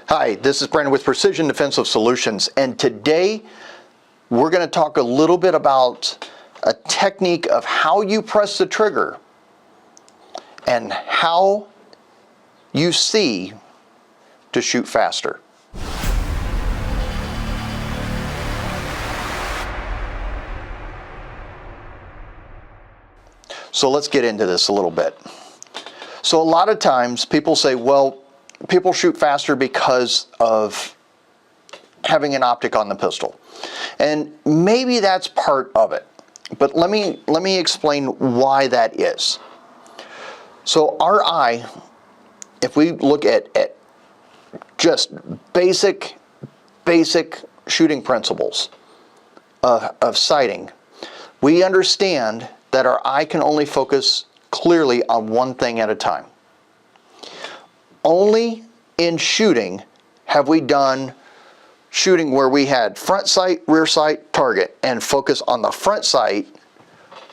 Hi, this is Brandon with Precision Defensive Solutions, and today we're going to talk a little bit about a technique of how you press the trigger and how you see to shoot faster. So let's get into this a little bit. So a lot of times people say, well, people shoot faster because of having an optic on the pistol. And maybe that's part of it. But let me explain why that is. So our eye, if we look at just basic shooting principles of sighting, we understand that our eye can only focus clearly on one thing at a time. Only in shooting have we done shooting where we had front sight, rear sight, target, and focus on the front sight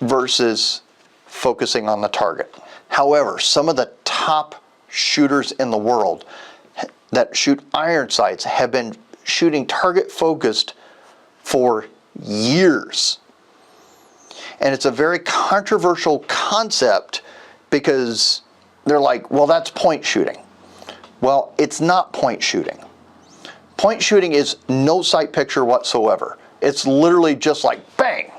versus focusing on the target. However, some of the top shooters in the world that shoot iron sights have been shooting target focused for years. And it's a very controversial concept because they're like, well, that's point shooting. Well, it's not point shooting. Point shooting is no sight picture whatsoever. It's literally just like bang.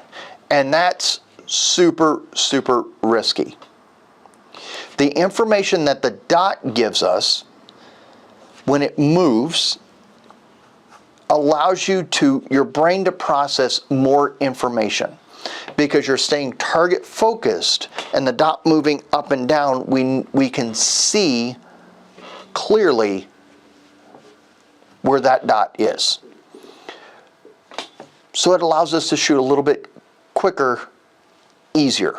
And that's super risky. The information that the dot gives us when it moves allows your brain to process more information. Because you're staying target focused and the dot moving up and down, we can see clearly where that dot is. So it allows us to shoot a little bit quicker, easier.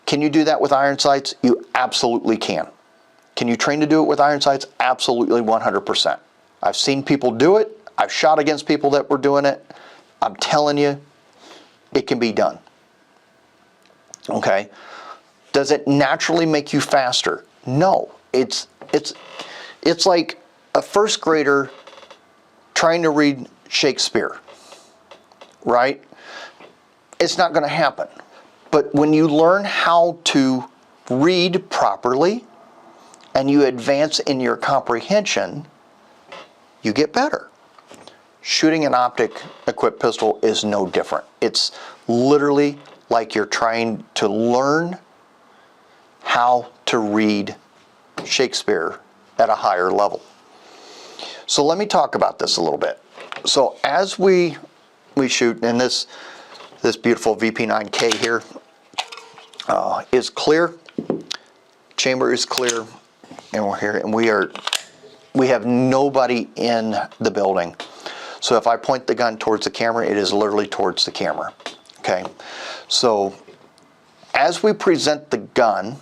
Can you do that with iron sights? You absolutely can. Can you train to do it with iron sights? Absolutely, 100%. I've seen people do it. I've shot against people that were doing it. I'm telling you, it can be done. Okay? Does it naturally make you faster? No. It's like a first grader trying to read Shakespeare, right? It's not going to happen. But when you learn how to read properly and you advance in your comprehension, you get better. Shooting an optic equipped pistol is no different. It's literally like you're trying to learn how to read Shakespeare at a higher level. So let me talk about this a little bit. So as we shoot, and this beautiful VP9K here is clear, chamber is clear, and we're here, and we have nobody in the building. So if I point the gun towards the camera, it is literally towards the camera. Okay, so as we present the gun,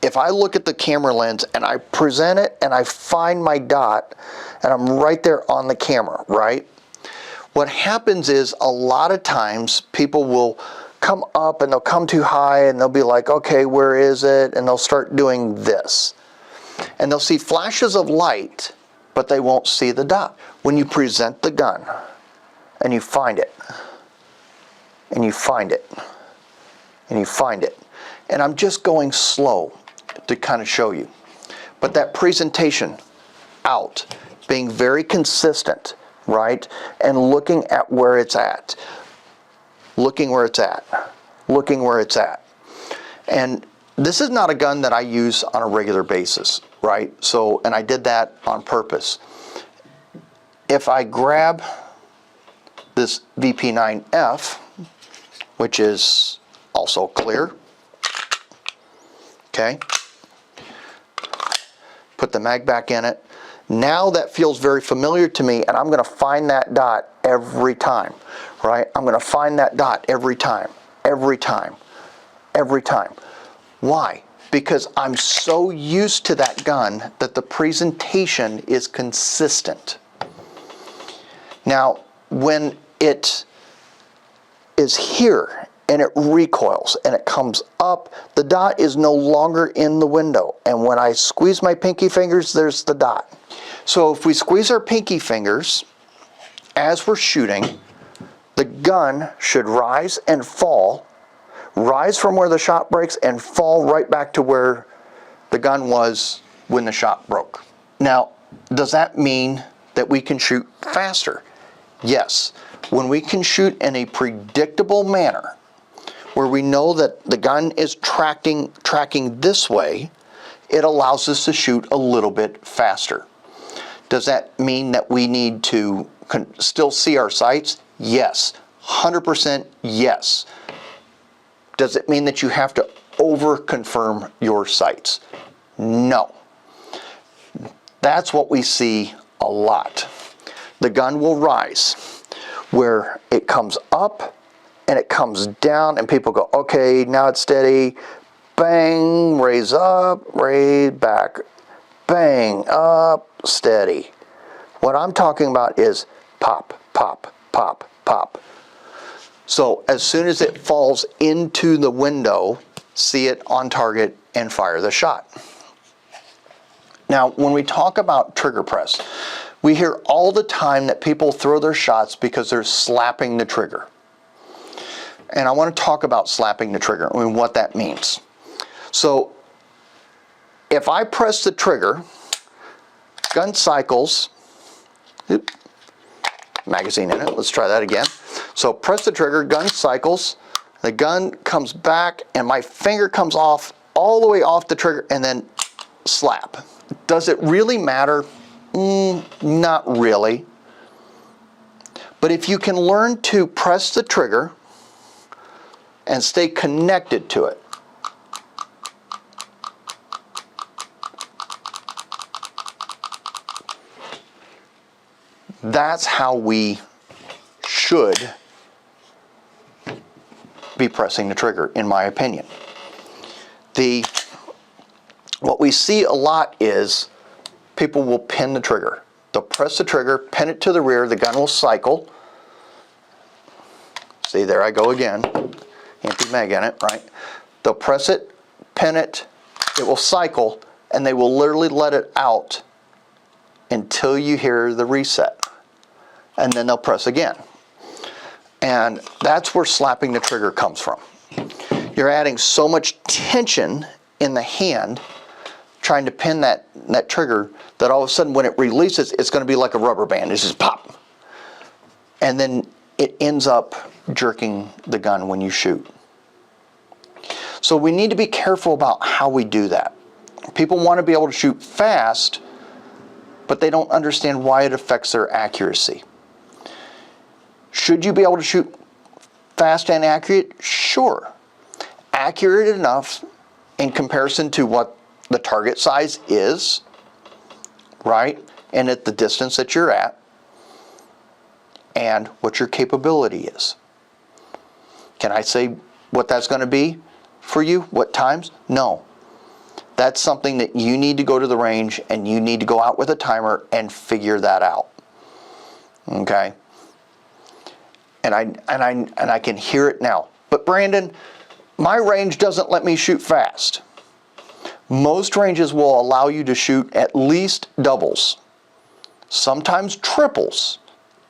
if I look at the camera lens and I present it and I find my dot and I'm right there on the camera, right? What happens is a lot of times people will come up and they'll come too high and they'll be like, okay, where is it? And they'll start doing this. And they'll see flashes of light, but they won't see the dot. When you present the gun and you find it, and you find it, and you find it, and I'm just going slow to kind of show you, but that presentation out, being very consistent, right, and looking at where it's at, looking where it's at, looking where it's at. And this is not a gun that I use on a regular basis, right? So, and I did that on purpose. If I grab this VP9F, which is also clear, okay, put the mag back in it. Now that feels very familiar to me, and I'm going to find that dot every time, right? I'm going to find that dot every time, every time, every time. Why? Because I'm so used to that gun that the presentation is consistent. Now, when it is here and it recoils and it comes up, the dot is no longer in the window. And when I squeeze my pinky fingers, there's the dot. So if we squeeze our pinky fingers as we're shooting, the gun should rise and fall, rise from where the shot breaks and fall right back to where the gun was when the shot broke. Now, does that mean that we can shoot faster? Yes. When we can shoot in a predictable manner, where we know that the gun is tracking this way, it allows us to shoot a little bit faster. Does that mean that we need to still see our sights? Yes. 100% yes. Does it mean that you have to over-confirm your sights? No. That's what we see a lot. The gun will rise, where it comes up and it comes down, and people go, okay, now it's steady. Bang, raise up, raise back. Bang, up, steady. What I'm talking about is pop, pop, pop, pop. So as soon as it falls into the window, see it on target and fire the shot. Now, when we talk about trigger press, we hear all the time that people throw their shots because they're slapping the trigger. And I want to talk about slapping the trigger and what that means. So if I press the trigger, gun cycles, magazine in it, let's try that again. So press the trigger, gun cycles, the gun comes back and my finger comes off all the way off the trigger and then slap. Does it really matter? Not really. But if you can learn to press the trigger and stay connected to it, that's how we should be pressing the trigger, in my opinion. What we see a lot is people will pin the trigger. They'll press the trigger, pin it to the rear, the gun will cycle. See, there I go again. Empty mag in it, right? They'll press it, pin it, it will cycle, and they will literally let it out until you hear the reset. And then they'll press again. And that's where slapping the trigger comes from. You're adding so much tension in the hand trying to pin that trigger that all of a sudden when it releases, it's going to be like a rubber band. It's just pop. And then it ends up jerking the gun when you shoot. So we need to be careful about how we do that. People want to be able to shoot fast, but they don't understand why it affects their accuracy. Should you be able to shoot fast and accurate? Sure. Accurate enough in comparison to what the target size is, right? And at the distance that you're at, and what your capability is. Can I say what that's going to be for you? What times? No. That's something that you need to go to the range and you need to go out with a timer and figure that out. Okay? And I can hear it now. But Brandon, my range doesn't let me shoot fast. Most ranges will allow you to shoot at least doubles, sometimes triples,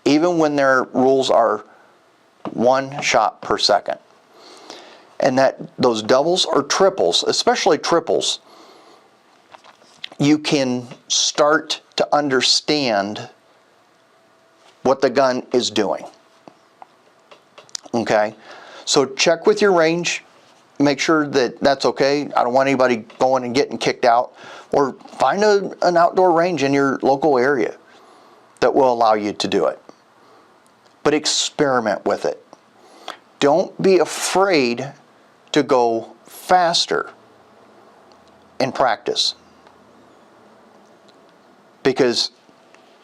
even when their rules are 1 shot per second. And that those doubles or triples, especially triples, you can start to understand what the gun is doing. Okay? So check with your range. Make sure that that's okay. I don't want anybody going and getting kicked out. Or find an outdoor range in your local area that will allow you to do it. But experiment with it. Don't be afraid to go faster in practice. Because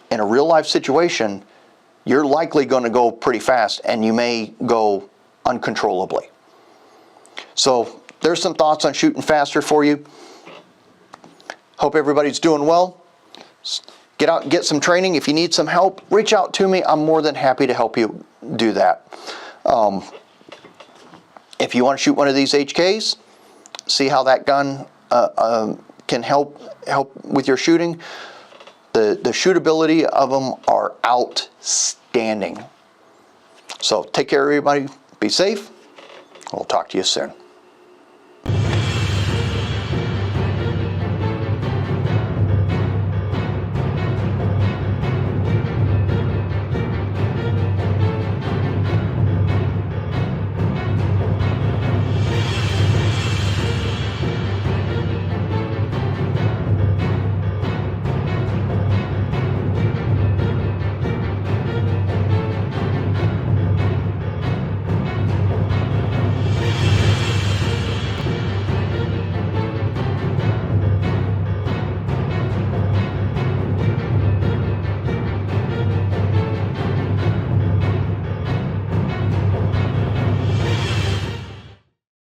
in a real life situation, you're likely going to go pretty fast and you may go uncontrollably. So there's some thoughts on shooting faster for you. Hope everybody's doing well. Get out and get some training. If you need some help, reach out to me. I'm more than happy to help you do that. If you want to shoot one of these HKs, see how that gun can help with your shooting. The shootability of them are outstanding. So take care, everybody. Be safe. We'll talk to you soon.